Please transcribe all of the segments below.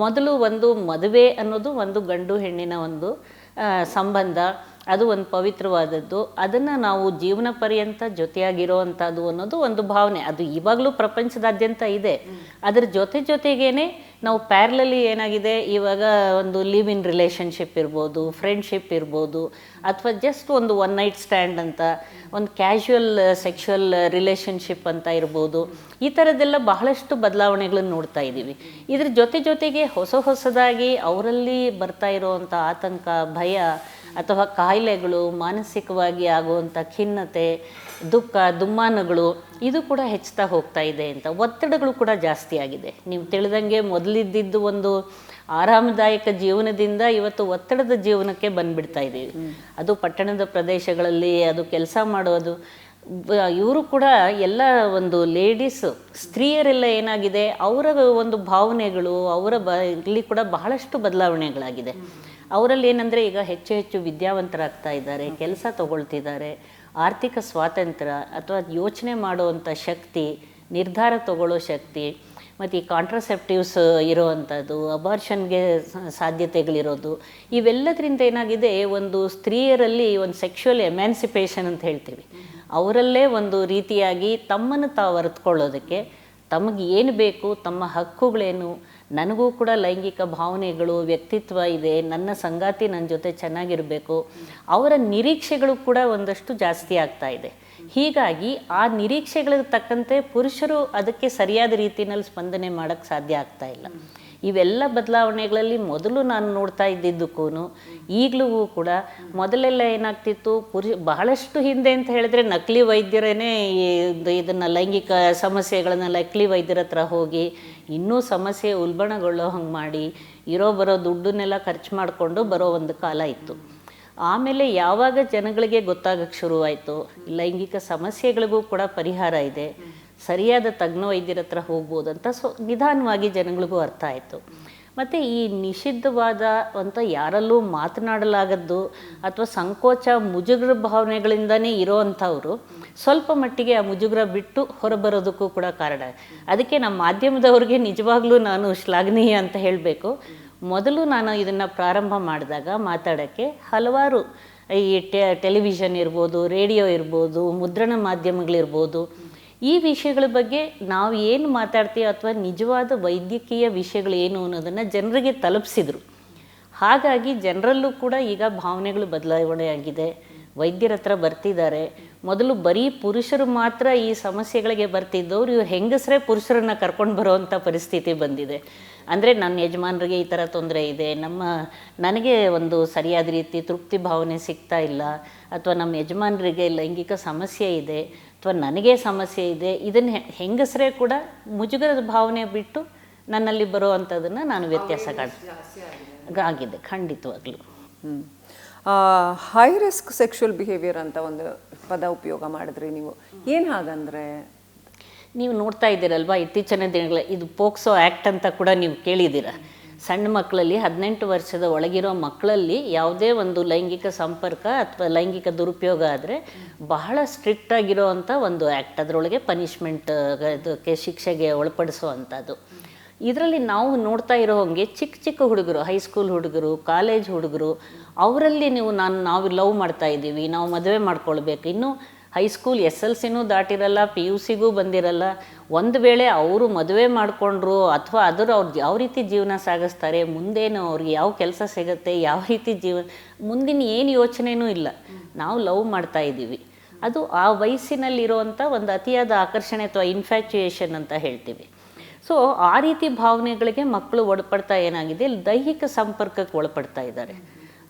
ಮೊದಲು ಒಂದು ಮದುವೆ ಅನ್ನೋದು ಒಂದು ಗಂಡು ಹೆಣ್ಣಿನ ಒಂದು ಸಂಬಂಧ. ಅದು ಒಂದು ಪವಿತ್ರವಾದದ್ದು. ಅದನ್ನು ನಾವು ಜೀವನ ಪರ್ಯಂತ ಜೊತೆಯಾಗಿರೋ ಅಂಥದ್ದು ಅನ್ನೋದು ಒಂದು ಭಾವನೆ. ಅದು ಇವಾಗಲೂ ಪ್ರಪಂಚದಾದ್ಯಂತ ಇದೆ. ಅದರ ಜೊತೆಗೇನೆ ನಾವು ಪ್ಯಾರಲಲಿ ಏನಾಗಿದೆ ಇವಾಗ ಒಂದು ಲಿವ್ ಇನ್ ರಿಲೇಷನ್ಶಿಪ್ ಇರ್ಬೋದು, ಫ್ರೆಂಡ್ಶಿಪ್ ಇರ್ಬೋದು, ಅಥವಾ ಜಸ್ಟ್ ಒಂದು ಒನ್ ನೈಟ್ ಸ್ಟ್ಯಾಂಡ್ ಅಂತ, ಒಂದು ಕ್ಯಾಶುವಲ್ ಸೆಕ್ಷುವಲ್ ರಿಲೇಷನ್ಶಿಪ್ ಅಂತ ಇರ್ಬೋದು. ಈ ಥರದ್ದೆಲ್ಲ ಬಹಳಷ್ಟು ಬದಲಾವಣೆಗಳನ್ನು ನೋಡ್ತಾ ಇದ್ದೀವಿ. ಇದ್ರ ಜೊತೆಗೆ ಹೊಸದಾಗಿ ಅವರಲ್ಲಿ ಬರ್ತಾ ಇರೋವಂಥ ಆತಂಕ, ಭಯ ಅಥವಾ ಕಾಯಿಲೆಗಳು, ಮಾನಸಿಕವಾಗಿ ಆಗುವಂಥ ಖಿನ್ನತೆ, ದುಃಖ, ದುಮ್ಮಾನಗಳು ಇದು ಕೂಡ ಹೆಚ್ಚುತ್ತಾ ಹೋಗ್ತಾ ಇದೆ ಅಂತ. ಒತ್ತಡಗಳು ಕೂಡ ಜಾಸ್ತಿ ಆಗಿದೆ. ನೀವು ತಿಳಿದಂಗೆ ಮೊದಲಿದ್ದಿದ್ದು ಒಂದು ಆರಾಮದಾಯಕ ಜೀವನದಿಂದ ಇವತ್ತು ಒತ್ತಡದ ಜೀವನಕ್ಕೆ ಬಂದುಬಿಡ್ತಾ ಇದ್ದೀವಿ. ಅದು ಪಟ್ಟಣದ ಪ್ರದೇಶಗಳಲ್ಲಿ ಅದು ಕೆಲಸ ಮಾಡೋದು. ಇವರು ಕೂಡ ಎಲ್ಲ ಒಂದು ಲೇಡೀಸು, ಸ್ತ್ರೀಯರೆಲ್ಲ ಏನಾಗಿದೆ ಅವರ ಒಂದು ಭಾವನೆಗಳು ಇಲ್ಲಿ ಕೂಡ ಬಹಳಷ್ಟು ಬದಲಾವಣೆಗಳಾಗಿದೆ. ಅವರಲ್ಲಿ ಏನಂದರೆ ಈಗ ಹೆಚ್ಚು ವಿದ್ಯಾವಂತರಾಗ್ತಾ ಇದ್ದಾರೆ, ಕೆಲಸ ತಗೊಳ್ತಿದ್ದಾರೆ, ಆರ್ಥಿಕ ಸ್ವಾತಂತ್ರ್ಯ ಅಥವಾ ಯೋಚನೆ ಮಾಡುವಂಥ ಶಕ್ತಿ, ನಿರ್ಧಾರ ತಗೊಳ್ಳೋ ಶಕ್ತಿ, ಮತ್ತು ಈ ಕಾಂಟ್ರಸೆಪ್ಟಿವ್ಸ್ ಇರೋವಂಥದ್ದು, ಅಬಾರ್ಷನ್ಗೆ ಸಾಧ್ಯತೆಗಳಿರೋದು, ಇವೆಲ್ಲದರಿಂದ ಏನಾಗಿದೆ ಒಂದು ಸ್ತ್ರೀಯರಲ್ಲಿ ಒಂದು ಸೆಕ್ಷುವಲ್ ಎಮ್ಯಾನ್ಸಿಪೇಷನ್ ಅಂತ ಹೇಳ್ತೀವಿ. ಅವರಲ್ಲೇ ಒಂದು ರೀತಿಯಾಗಿ ತಮ್ಮನ್ನು ತಾವು ಅರಿತುಕೊಳ್ಳೋದಕ್ಕೆ, ತಮಗೆ ಏನು ಬೇಕು, ತಮ್ಮ ಹಕ್ಕುಗಳೇನು, ನನಗೂ ಕೂಡ ಲೈಂಗಿಕ ಭಾವನೆಗಳು, ವ್ಯಕ್ತಿತ್ವ ಇದೆ, ನನ್ನ ಸಂಗಾತಿ ನನ್ನ ಜೊತೆ ಚೆನ್ನಾಗಿರಬೇಕು, ಅವರ ನಿರೀಕ್ಷೆಗಳು ಕೂಡ ಒಂದಷ್ಟು ಜಾಸ್ತಿ ಆಗ್ತಾ ಇದೆ. ಹೀಗಾಗಿ ಆ ನಿರೀಕ್ಷೆಗಳಿಗೆ ತಕ್ಕಂತೆ ಪುರುಷರು ಅದಕ್ಕೆ ಸರಿಯಾದ ರೀತಿಯಲ್ಲಿ ಸ್ಪಂದನೆ ಮಾಡೋಕ್ಕೆ ಸಾಧ್ಯ ಆಗ್ತಾ ಇಲ್ಲ. ಇವೆಲ್ಲ ಬದಲಾವಣೆಗಳಲ್ಲಿ ಮೊದಲು ನಾನು ನೋಡ್ತಾ ಇದ್ದಿದ್ದಕ್ಕೂ ಈಗಲೂ ಕೂಡ ಮೊದಲೆಲ್ಲ ಏನಾಗ್ತಿತ್ತು, ಬಹಳಷ್ಟು ಹಿಂದೆ ಅಂತ ಹೇಳಿದ್ರೆ ನಕಲಿ ವೈದ್ಯರೇ ಇದನ್ನು ಲೈಂಗಿಕ ಸಮಸ್ಯೆಗಳನ್ನು ನಕಲಿ ವೈದ್ಯರ ಹತ್ರ ಹೋಗಿ ಇನ್ನೂ ಸಮಸ್ಯೆ ಉಲ್ಬಣಗೊಳ್ಳೋ ಹಂಗೆ ಮಾಡಿ ಬರೋ ದುಡ್ಡನ್ನೆಲ್ಲ ಖರ್ಚು ಮಾಡಿಕೊಂಡು ಬರೋ ಒಂದು ಕಾಲ ಇತ್ತು. ಆಮೇಲೆ ಯಾವಾಗ ಜನಗಳಿಗೆ ಗೊತ್ತಾಗಕ್ಕೆ ಶುರುವಾಯಿತು ಲೈಂಗಿಕ ಸಮಸ್ಯೆಗಳಿಗೂ ಕೂಡ ಪರಿಹಾರ ಇದೆ, ಸರಿಯಾದ ತಜ್ಞ ವೈದ್ಯರ ಹತ್ರ ಹೋಗ್ಬೋದು ಅಂತ ನಿಧಾನವಾಗಿ ಜನಗಳಿಗೂ ಅರ್ಥ ಆಯಿತು. ಮತ್ತು ಈ ನಿಷಿದ್ಧವಾದ ಅಂತ ಯಾರಲ್ಲೂ ಮಾತನಾಡಲಾಗದ್ದು ಅಥವಾ ಸಂಕೋಚ ಮುಜುಗರ ಭಾವನೆಗಳಿಂದನೇ ಇರೋವಂಥವ್ರು ಸ್ವಲ್ಪ ಮಟ್ಟಿಗೆ ಆ ಮುಜುಗರ ಬಿಟ್ಟು ಹೊರಬರೋದಕ್ಕೂ ಕೂಡ ಕಾರಣ. ಅದಕ್ಕೆ ನಮ್ಮ ಮಾಧ್ಯಮದವ್ರಿಗೆ ನಿಜವಾಗ್ಲೂ ನಾನು ಶ್ಲಾಘನೀಯ ಅಂತ ಹೇಳಬೇಕು. ಮೊದಲು ನಾನು ಇದನ್ನು ಪ್ರಾರಂಭ ಮಾಡಿದಾಗ ಮಾತಾಡೋಕ್ಕೆ ಹಲವಾರು ಈ ಟೆಲಿವಿಷನ್ ಇರ್ಬೋದು, ರೇಡಿಯೋ ಇರ್ಬೋದು, ಮುದ್ರಣ ಮಾಧ್ಯಮಗಳಿರ್ಬೋದು, ಈ ವಿಷಯಗಳ ಬಗ್ಗೆ ನಾವು ಏನು ಮಾತಾಡ್ತೀವಿ ಅಥವಾ ನಿಜವಾದ ವೈದ್ಯಕೀಯ ವಿಷಯಗಳು ಏನು ಅನ್ನೋದನ್ನು ಜನರಿಗೆ ತಲುಪಿಸಿದ್ರು. ಹಾಗಾಗಿ ಜನರಲ್ಲೂ ಕೂಡ ಈಗ ಭಾವನೆಗಳು ಬದಲಾವಣೆ ಆಗಿದೆ. ವೈದ್ಯರ ಹತ್ರ ಬರ್ತಿದ್ದಾರೆ. ಮೊದಲು ಬರೀ ಪುರುಷರು ಮಾತ್ರ ಈ ಸಮಸ್ಯೆಗಳಿಗೆ ಬರ್ತಿದ್ದವ್ರು ಇವ್ರು ಹೆಂಗಸರೇ ಪುರುಷರನ್ನು ಕರ್ಕೊಂಡು ಬರೋವಂಥ ಪರಿಸ್ಥಿತಿ ಬಂದಿದೆ. ಅಂದರೆ ನನ್ನ ಯಜಮಾನರಿಗೆ ಈ ಥರ ತೊಂದರೆ ಇದೆ, ನನಗೆ ಒಂದು ಸರಿಯಾದ ರೀತಿ ತೃಪ್ತಿ ಭಾವನೆ ಸಿಗ್ತಾ ಇಲ್ಲ, ಅಥವಾ ನಮ್ಮ ಯಜಮಾನರಿಗೆ ಲೈಂಗಿಕ ಸಮಸ್ಯೆ ಇದೆ, ಅಥವಾ ನನಗೆ ಸಮಸ್ಯೆ ಇದೆ, ಇದನ್ನು ಹೆಂಗಸರೇ ಕೂಡ ಮುಜುಗರದ ಭಾವನೆ ಬಿಟ್ಟು ನನ್ನಲ್ಲಿ ಬರೋ ಅಂಥದ್ದನ್ನು ನಾನು ವ್ಯತ್ಯಾಸ ಆಗಿದೆ ಖಂಡಿತವಾಗ್ಲೂ. ಹೈ ರಿಸ್ಕ್ ಸೆಕ್ಷುವಲ್ ಬಿಹೇವಿಯರ್ ಅಂತ ಒಂದು ಪದ ಉಪಯೋಗ ಮಾಡಿದ್ರಿ ನೀವು, ಏನು ಹಾಗಂದರೆ? ನೀವು ನೋಡ್ತಾ ಇದ್ದೀರಲ್ವ ಇತ್ತೀಚಿನ ದಿನಗಳ ಇದು ಪೋಕ್ಸೋ ಆ್ಯಕ್ಟ್ ಅಂತ ಕೂಡ ನೀವು ಕೇಳಿದ್ದೀರ. ಸಣ್ಣ ಮಕ್ಕಳಲ್ಲಿ 18 ವರ್ಷದ ಒಳಗಿರೋ ಮಕ್ಕಳಲ್ಲಿ ಯಾವುದೇ ಒಂದು ಲೈಂಗಿಕ ಸಂಪರ್ಕ ಅಥವಾ ಲೈಂಗಿಕ ದುರುಪಯೋಗ ಆದರೆ ಬಹಳ ಸ್ಟ್ರಿಕ್ಟ್ ಆಗಿರೋ ಅಂಥ ಒಂದು ಆ್ಯಕ್ಟ್, ಅದರೊಳಗೆ ಪನಿಷ್ಮೆಂಟ್ ಇದಕ್ಕೆ ಶಿಕ್ಷೆಗೆ ಒಳಪಡಿಸೋ ಅಂಥದ್ದು. ಇದರಲ್ಲಿ ನಾವು ನೋಡ್ತಾ ಇರೋ ಹಾಗೆ ಚಿಕ್ಕ ಹುಡುಗರು, ಹೈಸ್ಕೂಲ್ ಹುಡುಗರು, ಕಾಲೇಜ್ ಹುಡುಗರು, ಅವರಲ್ಲಿ ನಾವು ಲವ್ ಮಾಡ್ತಾ ಇದ್ದೀವಿ, ನಾವು ಮದುವೆ ಮಾಡ್ಕೊಳ್ಬೇಕು, ಇನ್ನೂ ಹೈಸ್ಕೂಲ್ SLCನೂ ದಾಟಿರಲ್ಲ, PUCಗೂ ಬಂದಿರಲ್ಲ. ಒಂದು ವೇಳೆ ಅವರು ಮದುವೆ ಮಾಡಿಕೊಂಡ್ರು ಅಥವಾ ಅವ್ರು ಯಾವ ರೀತಿ ಜೀವನ ಸಾಗಿಸ್ತಾರೆ, ಮುಂದೇನು ಅವ್ರಿಗೆ ಯಾವ ಕೆಲಸ ಸಿಗುತ್ತೆ, ಯಾವ ರೀತಿ ಮುಂದಿನ ಏನು ಯೋಚನೆಯೂ ಇಲ್ಲ, ನಾವು ಲವ್ ಮಾಡ್ತಾ ಇದ್ದೀವಿ. ಅದು ಆ ವಯಸ್ಸಿನಲ್ಲಿರುವಂಥ ಒಂದು ಅತಿಯಾದ ಆಕರ್ಷಣೆ ಅಥವಾ ಇನ್ಫ್ಯಾಚುಯೇಷನ್ ಅಂತ ಹೇಳ್ತೀವಿ. ಸೊ ಆ ರೀತಿ ಭಾವನೆಗಳಿಗೆ ಮಕ್ಕಳು ಒಳಪಡ್ತಾ ಏನಾಗಿದೆ, ದೈಹಿಕ ಸಂಪರ್ಕಕ್ಕೆ ಒಳಪಡ್ತಾ ಇದ್ದಾರೆ.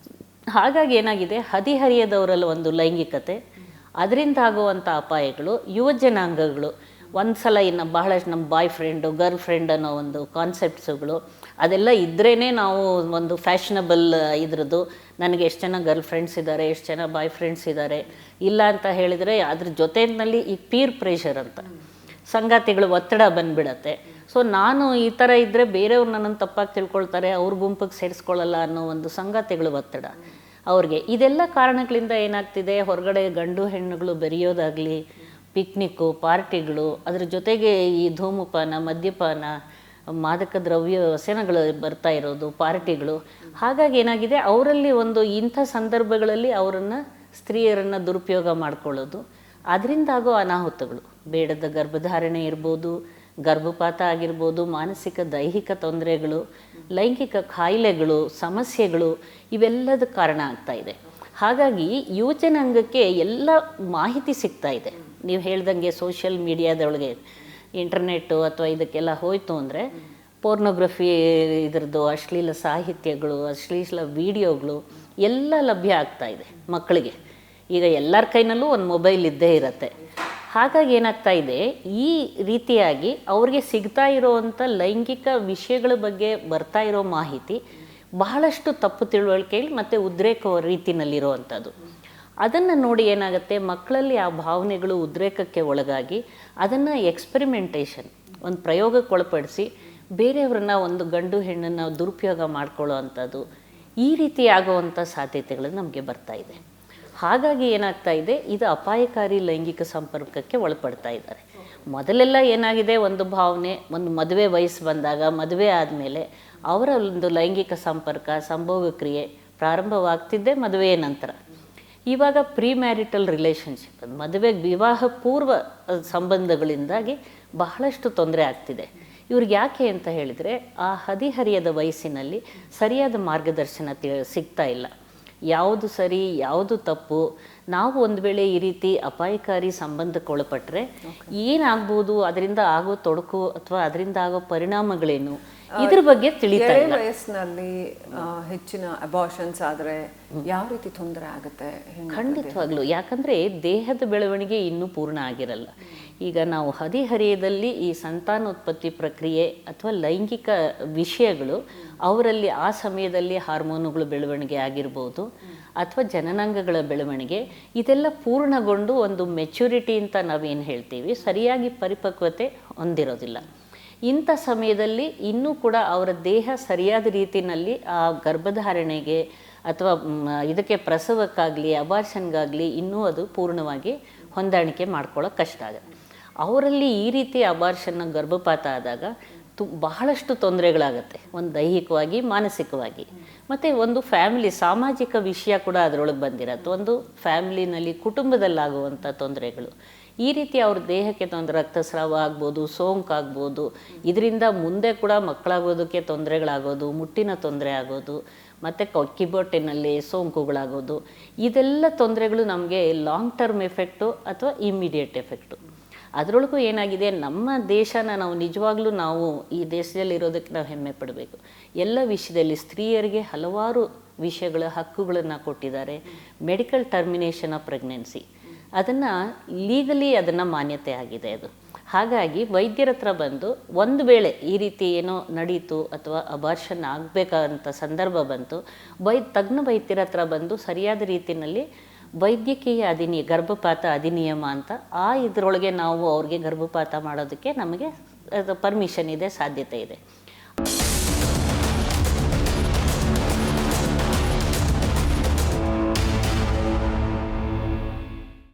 ಹಾಗಾಗಿ ಏನಾಗಿದೆ, ಹದಿಹರಿಯದವರಲ್ಲಿ ಒಂದು ಲೈಂಗಿಕತೆ, ಅದರಿಂದ ಆಗುವಂಥ ಅಪಾಯಗಳು, ಯುವ ಜನಾಂಗಗಳು ಒಂದು ಸಲ ಬಹಳಷ್ಟು ನಮ್ಮ ಬಾಯ್ ಫ್ರೆಂಡು, ಗರ್ಲ್ ಫ್ರೆಂಡ್ ಅನ್ನೋ ಒಂದು ಕಾನ್ಸೆಪ್ಟ್ಸುಗಳು ಅದೆಲ್ಲ ಇದ್ರೇ ನಾವು ಒಂದು ಫ್ಯಾಷನಬಲ್ ಇದ್ರದ್ದು. ನನಗೆ ಎಷ್ಟು ಜನ ಗರ್ಲ್ ಫ್ರೆಂಡ್ಸ್ ಇದ್ದಾರೆ, ಎಷ್ಟು ಜನ ಬಾಯ್ ಫ್ರೆಂಡ್ಸ್ ಇದ್ದಾರೆ, ಇಲ್ಲ ಅಂತ ಹೇಳಿದರೆ ಅದ್ರ ಜೊತೆಯಲ್ಲಿ ಈ ಪೀರ್ ಪ್ರೆಷರ್ ಅಂತ ಸಂಗಾತಿಗಳು ಒತ್ತಡ ಬಂದುಬಿಡತ್ತೆ. ಸೊ ನಾನು ಈ ಥರ ಇದ್ದರೆ ಬೇರೆಯವ್ರು ನನ್ನನ್ನು ತಪ್ಪಾಗಿ ತಿಳ್ಕೊಳ್ತಾರೆ, ಅವ್ರ ಗುಂಪಿಗೆ ಸೇರಿಸ್ಕೊಳ್ಳಲ್ಲ ಅನ್ನೋ ಒಂದು ಸಂಗಾತಿಗಳು ಒತ್ತಡ ಅವ್ರಿಗೆ. ಇದೆಲ್ಲ ಕಾರಣಗಳಿಂದ ಏನಾಗ್ತಿದೆ, ಹೊರಗಡೆ ಗಂಡು ಹೆಣ್ಣುಗಳು ಬೆರೆಯೋದಾಗಲಿ, ಪಿಕ್ನಿಕ್ಕು, ಪಾರ್ಟಿಗಳು, ಅದ್ರ ಜೊತೆಗೆ ಈ ಧೂಮಪಾನ, ಮದ್ಯಪಾನ, ಮಾದಕ ದ್ರವ್ಯ ವ್ಯಸನಗಳು ಬರ್ತಾ ಇರೋದು, ಪಾರ್ಟಿಗಳು. ಹಾಗಾಗಿ ಏನಾಗಿದೆ, ಅವರಲ್ಲಿ ಒಂದು ಇಂಥ ಸಂದರ್ಭಗಳಲ್ಲಿ ಅವರನ್ನು ಸ್ತ್ರೀಯರನ್ನು ದುರುಪಯೋಗ ಮಾಡ್ಕೊಳ್ಳೋದು, ಅದರಿಂದಾಗೋ ಅನಾಹುತಗಳು, ಬೇಡದ ಗರ್ಭಧಾರಣೆ ಇರ್ಬೋದು, ಗರ್ಭಪಾತ ಆಗಿರ್ಬೋದು, ಮಾನಸಿಕ ದೈಹಿಕ ತೊಂದರೆಗಳು, ಲೈಂಗಿಕ ಕಾಯಿಲೆಗಳು, ಸಮಸ್ಯೆಗಳು, ಇವೆಲ್ಲದ ಕಾರಣ ಆಗ್ತಾ ಇದೆ. ಹಾಗಾಗಿ ಯುವಜನಾಂಗಕ್ಕೆ ಎಲ್ಲ ಮಾಹಿತಿ ಸಿಗ್ತಾ ಇದೆ. ನೀವು ಹೇಳ್ದಂಗೆ ಸೋಷಿಯಲ್ ಮೀಡಿಯಾದೊಳಗೆ, ಇಂಟರ್ನೆಟ್ಟು ಅಥವಾ ಇದಕ್ಕೆಲ್ಲ ಹೋಯಿತು ಅಂದರೆ ಪೋರ್ನೋಗ್ರಫಿ, ಇದರದ್ದು ಅಶ್ಲೀಲ ಸಾಹಿತ್ಯಗಳು, ಅಶ್ಲೀಲ ವಿಡಿಯೋಗಳು ಎಲ್ಲ ಲಭ್ಯ ಆಗ್ತಾ ಇದೆ ಮಕ್ಕಳಿಗೆ. ಈಗ ಎಲ್ಲರ ಕೈನಲ್ಲೂ ಒಂದು ಮೊಬೈಲ್ ಇದ್ದೇ ಇರುತ್ತೆ. ಹಾಗಾಗಿ ಏನಾಗ್ತಾ ಇದೆ, ಈ ರೀತಿಯಾಗಿ ಅವ್ರಿಗೆ ಸಿಗ್ತಾ ಇರೋವಂಥ ಲೈಂಗಿಕ ವಿಷಯಗಳ ಬಗ್ಗೆ ಬರ್ತಾ ಇರೋ ಮಾಹಿತಿ ಬಹಳಷ್ಟು ತಪ್ಪು ತಿಳುವಳಿಕೆಯಲ್ಲಿ ಮತ್ತು ಉದ್ರೇಕ ರೀತಿಯಲ್ಲಿರುವಂಥದ್ದು. ಅದನ್ನು ನೋಡಿ ಏನಾಗುತ್ತೆ, ಮಕ್ಕಳಲ್ಲಿ ಆ ಭಾವನೆಗಳು ಉದ್ರೇಕಕ್ಕೆ ಒಳಗಾಗಿ ಅದನ್ನು ಎಕ್ಸ್ಪೆರಿಮೆಂಟೇಷನ್, ಒಂದು ಪ್ರಯೋಗಕ್ಕೆ ಒಳಪಡಿಸಿ ಬೇರೆಯವ್ರನ್ನ, ಒಂದು ಗಂಡು ಹೆಣ್ಣನ್ನು ದುರುಪಯೋಗ ಮಾಡ್ಕೊಳ್ಳೋ ಅಂಥದ್ದು, ಈ ರೀತಿ ಆಗುವಂಥ ಸಾಧ್ಯತೆಗಳು ನಮಗೆ ಬರ್ತಾ ಇದೆ. ಹಾಗಾಗಿ ಏನಾಗ್ತಾ ಇದೆ, ಇದು ಅಪಾಯಕಾರಿ ಲೈಂಗಿಕ ಸಂಪರ್ಕಕ್ಕೆ ಒಳಪಡ್ತಾ ಇದ್ದಾರೆ. ಮೊದಲೆಲ್ಲ ಏನಾಗಿದೆ, ಒಂದು ಭಾವನೆ, ಒಂದು ಮದುವೆ ವಯಸ್ಸು ಬಂದಾಗ, ಮದುವೆ ಆದಮೇಲೆ ಅವರ ಒಂದು ಲೈಂಗಿಕ ಸಂಪರ್ಕ, ಸಂಭೋಗ ಕ್ರಿಯೆ ಪ್ರಾರಂಭವಾಗ್ತಿದ್ದೆ ಮದುವೆಯ ನಂತರ. ಇವಾಗ ಪ್ರೀ ಮ್ಯಾರಿಟಲ್ ರಿಲೇಷನ್ಶಿಪ್, ಮದುವೆಗೆ ವಿವಾಹ ಪೂರ್ವ ಸಂಬಂಧಗಳಿಂದಾಗಿ ಬಹಳಷ್ಟು ತೊಂದರೆ ಆಗ್ತಿದೆ. ಇವ್ರಿಗೆ ಯಾಕೆ ಅಂತ ಹೇಳಿದರೆ, ಆ ಹದಿಹರಿಯದ ವಯಸ್ಸಿನಲ್ಲಿ ಸರಿಯಾದ ಮಾರ್ಗದರ್ಶನ ಸಿಗ್ತಾ ಇಲ್ಲ. ಯಾವುದು ಸರಿ, ಯಾವುದು ತಪ್ಪು, ನಾವು ಒಂದು ವೇಳೆ ಈ ರೀತಿ ಅಪಾಯಕಾರಿ ಸಂಬಂಧಕ್ಕೆ ಒಳಪಟ್ಟರೆ ಏನಾಗ್ಬೋದು, ಅದರಿಂದ ಆಗೋ ತೊಡಕು ಅಥವಾ ಅದರಿಂದ ಆಗೋ ಪರಿಣಾಮಗಳೇನು, ಇದ್ರ ಬಗ್ಗೆ ತಿಳಿತಾ ಇಲ್ಲ. ವಯಸ್ಸಿನಲ್ಲಿ ಹೆಚ್ಚಿನ ಅಬಾರ್ಷನ್ಸ್ ಆದರೆ ಯಾವ ರೀತಿ ತೊಂದರೆ ಆಗುತ್ತೆ? ಖಂಡಿತವಾಗ್ಲೂ. ಯಾಕಂದರೆ ದೇಹದ ಬೆಳವಣಿಗೆ ಇನ್ನೂ ಪೂರ್ಣ ಆಗಿರಲ್ಲ. ಈಗ ನಾವು ಹದಿಹರೆಯದಲ್ಲಿ ಈ ಸಂತಾನೋತ್ಪತ್ತಿ ಪ್ರಕ್ರಿಯೆ ಅಥವಾ ಲೈಂಗಿಕ ವಿಷಯಗಳು ಅವರಲ್ಲಿ ಆ ಸಮಯದಲ್ಲಿ ಹಾರ್ಮೋನುಗಳ ಬೆಳವಣಿಗೆ ಆಗಿರ್ಬೋದು, ಅಥವಾ ಜನನಾಂಗಗಳ ಬೆಳವಣಿಗೆ, ಇದೆಲ್ಲ ಪೂರ್ಣಗೊಂಡು ಒಂದು ಮೆಚುರಿಟಿ ಅಂತ ನಾವೇನು ಹೇಳ್ತೀವಿ, ಸರಿಯಾಗಿ ಪರಿಪಕ್ವತೆ ಹೊಂದಿರೋದಿಲ್ಲ. ಇಂಥ ಸಮಯದಲ್ಲಿ ಇನ್ನೂ ಕೂಡ ಅವರ ದೇಹ ಸರಿಯಾದ ರೀತಿಯಲ್ಲಿ ಆ ಗರ್ಭಧಾರಣೆಗೆ ಅಥವಾ ಇದಕ್ಕೆ ಪ್ರಸವಕ್ಕಾಗಲಿ ಅಬಾರ್ಷನ್ಗಾಗಲಿ ಇನ್ನೂ ಅದು ಪೂರ್ಣವಾಗಿ ಹೊಂದಾಣಿಕೆ ಮಾಡ್ಕೊಳ್ಳೋಕೆ ಕಷ್ಟ ಆಗುತ್ತೆ. ಅವರಲ್ಲಿ ಈ ರೀತಿ ಅಬಾರ್ಷನ್ನ ಗರ್ಭಪಾತ ಆದಾಗ ಬಹಳಷ್ಟು ತೊಂದರೆಗಳಾಗುತ್ತೆ, ಒಂದು ದೈಹಿಕವಾಗಿ, ಮಾನಸಿಕವಾಗಿ. ಮತ್ತು ಒಂದು ಫ್ಯಾಮಿಲಿ, ಸಾಮಾಜಿಕ ವಿಷಯ ಕೂಡ ಅದರೊಳಗೆ ಬಂದಿರತ್ತೆ. ಒಂದು ಫ್ಯಾಮಿಲಿನಲ್ಲಿ, ಕುಟುಂಬದಲ್ಲಾಗುವಂಥ ತೊಂದರೆಗಳು, ಈ ರೀತಿ ಅವ್ರ ದೇಹಕ್ಕೆ ತೊಂದರೆ, ರಕ್ತಸ್ರಾವ ಆಗ್ಬೋದು, ಸೋಂಕಾಗ್ಬೋದು, ಇದರಿಂದ ಮುಂದೆ ಕೂಡ ಮಕ್ಕಳಾಗೋದಕ್ಕೆ ತೊಂದರೆಗಳಾಗೋದು, ಮುಟ್ಟಿನ ತೊಂದರೆ ಆಗೋದು, ಮತ್ತು ಕಿಬ್ಬೊಟ್ಟಿನಲ್ಲಿ ಸೋಂಕುಗಳಾಗೋದು, ಇದೆಲ್ಲ ತೊಂದರೆಗಳು ನಮಗೆ ಲಾಂಗ್ ಟರ್ಮ್ ಎಫೆಕ್ಟು ಅಥವಾ ಇಮ್ಮಿಡಿಯೇಟ್ ಎಫೆಕ್ಟು. ಅದರೊಳಗೂ ಏನಾಗಿದೆ, ನಮ್ಮ ದೇಶನ ನಾವು ನಿಜವಾಗ್ಲೂ ನಾವು ಈ ದೇಶದಲ್ಲಿ ಇರೋದಕ್ಕೆ ನಾವು ಹೆಮ್ಮೆ ಪಡಬೇಕು. ಎಲ್ಲ ವಿಷಯದಲ್ಲಿ ಸ್ತ್ರೀಯರಿಗೆ ಹಲವಾರು ವಿಷಯಗಳ ಹಕ್ಕುಗಳನ್ನು ಕೊಟ್ಟಿದ್ದಾರೆ. ಮೆಡಿಕಲ್ ಟರ್ಮಿನೇಷನ್ ಆಫ್ ಪ್ರೆಗ್ನೆನ್ಸಿ, ಅದನ್ನು ಲೀಗಲಿ ಅದನ್ನು ಮಾನ್ಯತೆ ಆಗಿದೆ ಅದು. ಹಾಗಾಗಿ ವೈದ್ಯರ ಹತ್ರ ಬಂದು, ಒಂದು ವೇಳೆ ಈ ರೀತಿ ಏನೋ ನಡೀತು ಅಥವಾ ಅಬಾರ್ಷನ್ ಆಗಬೇಕಂತ ಸಂದರ್ಭ ಬಂತು, ತಜ್ಞ ವೈದ್ಯರ ಹತ್ರ ಬಂದು ಸರಿಯಾದ ರೀತಿಯಲ್ಲಿ ವೈದ್ಯಕೀಯ ಗರ್ಭಪಾತ ಅಧಿನಿಯಮ ಅಂತ ಇದರೊಳಗೆ ನಾವು ಅವ್ರಿಗೆ ಗರ್ಭಪಾತ ಮಾಡೋದಕ್ಕೆ ನಮಗೆ ಪರ್ಮಿಷನ್ ಇದೆ, ಸಾಧ್ಯತೆ ಇದೆ.